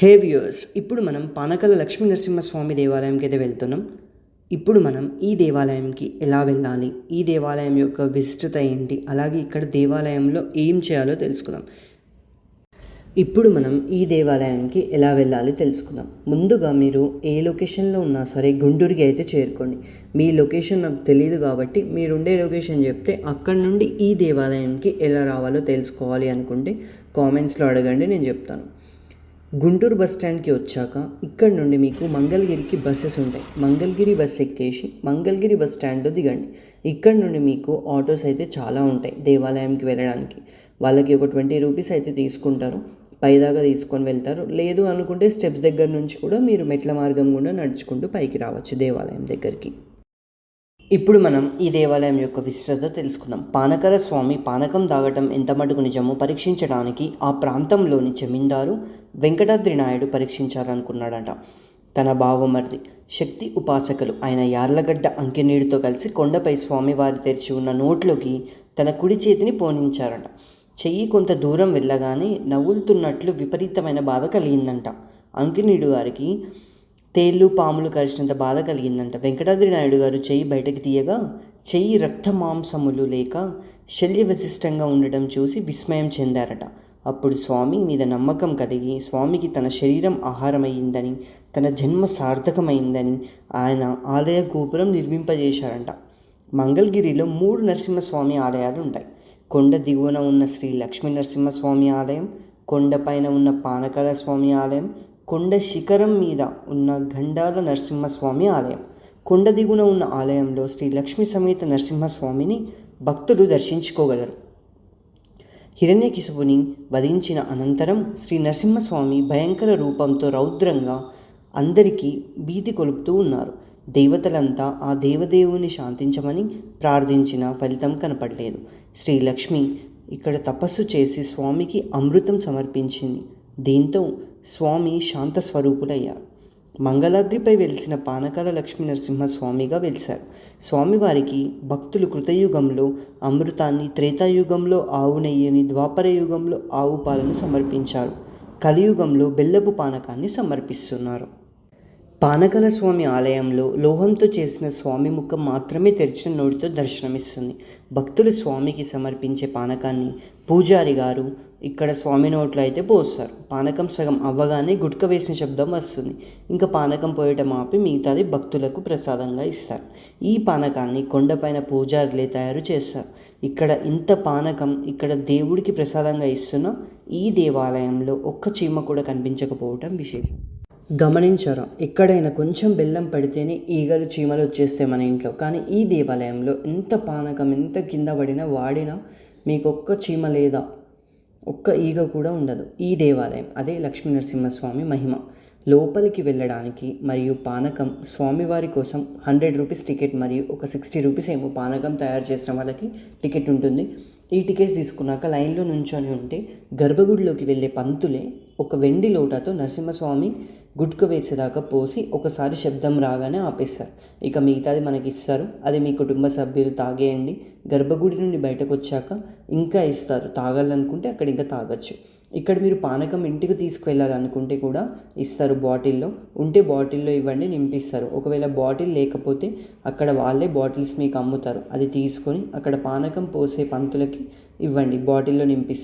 హే viewers, ఇప్పుడు మనం పానకల లక్ష్మీ నరసింహస్వామి దేవాలయంకి అయితే వెళ్తున్నాం. ఇప్పుడు మనం ఈ దేవాలయంకి ఎలా వెళ్ళాలి, ఈ దేవాలయం యొక్క విశిష్టత ఏంటి, అలాగే ఇక్కడ దేవాలయంలో ఏం చేయాలో తెలుసుకుందాం. ఇప్పుడు మనం ఈ దేవాలయానికి ఎలా వెళ్ళాలి తెలుసుకుందాం. ముందుగా మీరు ఏ లొకేషన్లో ఉన్నా సరే గుంటూరుకి అయితే చేరుకోండి. మీ లొకేషన్ నాకు తెలియదు కాబట్టి మీరుండే లొకేషన్ చెప్తే అక్కడ నుండి ఈ దేవాలయానికి ఎలా రావాలో తెలుసుకోవాలి అనుకుంటే కామెంట్స్లో అడగండి, నేను చెప్తాను. గుంటూరు బస్ స్టాండ్కి వచ్చాక ఇక్కడ నుండి మీకు మంగళగిరికి బస్సెస్ ఉంటాయి. మంగళగిరి బస్ ఎక్కేసి మంగళగిరి బస్ స్టాండ్లో దిగండి. ఇక్కడ నుండి మీకు ఆటోస్ అయితే చాలా ఉంటాయి దేవాలయంకి వెళ్ళడానికి. వాళ్ళకి ఒక 20 రూపీస్ అయితే తీసుకుంటారు, పైదాకా తీసుకొని వెళ్తారు. లేదు అనుకుంటే స్టెప్స్ దగ్గర నుంచి కూడా మీరు మెట్ల మార్గం గుండా నడుచుకుంటూ పైకి రావచ్చు దేవాలయం దగ్గరికి. ఇప్పుడు మనం ఈ దేవాలయం యొక్క విశిష్టత తెలుసుకుందాం. పానకల స్వామి పానకం తాగటం ఎంత మటుకు నిజమో పరీక్షించడానికి ఆ ప్రాంతంలోని జమీందారు వెంకటాద్రి నాయుడు పరీక్షించాలనుకున్నాడట. తన బావమరిది శక్తి ఉపాసకులు ఆయన యార్లగడ్డ అంకెనీడుతో కలిసి కొండపై స్వామివారి తెరిచి ఉన్న నోట్లోకి తన కుడి చేతిని పోనించారట. చెయ్యి కొంత దూరం వెళ్ళగానే నవ్వులుతున్నట్లు విపరీతమైన బాధ కలిగిందంట. అంకెనీడు గారికి తేళ్ళు పాములు కరిచినంత బాధ కలిగిందంట. వెంకటాద్రి నాయుడు గారు చెయ్యి బయటకు తీయగా చెయ్యి రక్త మాంసములు లేక శల్య విశిష్టంగా ఉండటం చూసి విస్మయం చెందారట. అప్పుడు స్వామి మీద నమ్మకం కలిగి స్వామికి తన శరీరం ఆహారమైందని, తన జన్మ సార్థకమైందని ఆయన ఆలయ గోపురం నిర్మింపజేశారంట. మంగళగిరిలో 3 నరసింహస్వామి ఆలయాలు ఉంటాయి. కొండ దిగువన ఉన్న శ్రీ లక్ష్మీ నరసింహస్వామి ఆలయం, కొండపైన ఉన్న పానకల స్వామి ఆలయం, కొండ శిఖరం మీద ఉన్న గండాల నరసింహస్వామి ఆలయం. కొండ దిగున ఉన్న ఆలయంలో శ్రీ లక్ష్మీ సమేత నరసింహస్వామిని భక్తులు దర్శించుకోగలరు. హిరణ్యకిశపుని వధించిన అనంతరం శ్రీ నరసింహస్వామి భయంకర రూపంతో రౌద్రంగా అందరికీ భీతి కొలుపుతూ ఉన్నారు. దేవతలంతా ఆ దేవదేవుని శాంతించమని ప్రార్థించిన ఫలితం కనపడలేదు. శ్రీ లక్ష్మి ఇక్కడ తపస్సు చేసి స్వామికి అమృతం సమర్పించింది. దీంతో స్వామి శాంత స్వరూపులయ్యారు. మంగళాద్రిపై వెలిసిన పానకాల లక్ష్మీ నరసింహస్వామిగా వెలిశారు. స్వామివారికి భక్తులు కృతయుగంలో అమృతాన్ని, త్రేతాయుగంలో ఆవు నెయ్యిని, ద్వాపర యుగంలో ఆవు పాలను సమర్పించారు. కలియుగంలో బెల్లపు పానకాన్ని సమర్పిస్తున్నారు. పానకల స్వామి ఆలయంలో లోహంతో చేసిన స్వామి ముఖం మాత్రమే తెరిచిన నోటితో దర్శనమిస్తుంది. భక్తులు స్వామికి సమర్పించే పానకాన్ని పూజారి గారు ఇక్కడ స్వామి నోట్లో అయితే పోస్తారు. పానకం సగం అవ్వగానే గుట్క వేసిన శబ్దం వస్తుంది. ఇంకా పానకం పోయటం ఆపి మిగతాది భక్తులకు ప్రసాదంగా ఇస్తారు. ఈ పానకాన్ని కొండపైన పూజారులే తయారు చేస్తారు. ఇక్కడ ఇంత పానకం ఇక్కడ దేవుడికి ప్రసాదంగా ఇస్తున్న ఈ దేవాలయంలో ఒక్క చీమ కూడా కనిపించకపోవటం విశేషం. గమనించారా, ఎక్కడైనా కొంచెం బెల్లం పడితేనే ఈగలు చీమలు వచ్చేస్తాయి మన ఇంట్లో. కానీ ఈ దేవాలయంలో ఎంత పానకం ఎంత కింద పడినా వాడినా మీకు ఒక్క చీమ లేదా ఒక్క ఈగ కూడా ఉండదు. ఈ దేవాలయం అదే లక్ష్మీ నరసింహస్వామి మహిమ. లోపలికి వెళ్ళడానికి మరియు పానకం స్వామివారి కోసం 100 రూపీస్ టికెట్ మరియు ఒక 60 రూపీస్ ఏమో పానకం తయారు చేసిన వాళ్ళకి టికెట్ ఉంటుంది. ఈ టికెట్స్ తీసుకున్నాక లైన్లో నుంచొని ఉంటే గర్భగుడిలోకి వెళ్ళే పంతులే ఒక వెండి లోటాతో నరసింహస్వామి గుట్క వేసేదాకా పోసి ఒకసారి శబ్దం రాగానే ఆపేస్తారు. ఇక మిగతాది మనకి ఇస్తారు. అది మీ కుటుంబ సభ్యులు తాగేయండి. గర్భగుడి నుండి బయటకు వచ్చాక ఇంకా ఇస్తారు. తాగాలనుకుంటే అక్కడ ఇంకా తాగొచ్చు. ఇక్కడ మీరు పానకం ఇంటికి తీసుకువెళ్ళాలనుకుంటే కూడా ఇస్తారు. బాటిల్లో ఉంటే బాటిల్లో ఇవ్వండి, నింపిస్తారు. ఒకవేళ బాటిల్ లేకపోతే అక్కడ వాళ్ళే బాటిల్స్ మీకు అమ్ముతారు. అది తీసుకొని అక్కడ పానకం పోసే పంతులకి ఇవ్వండి, బాటిల్లో నింపిస్తారు.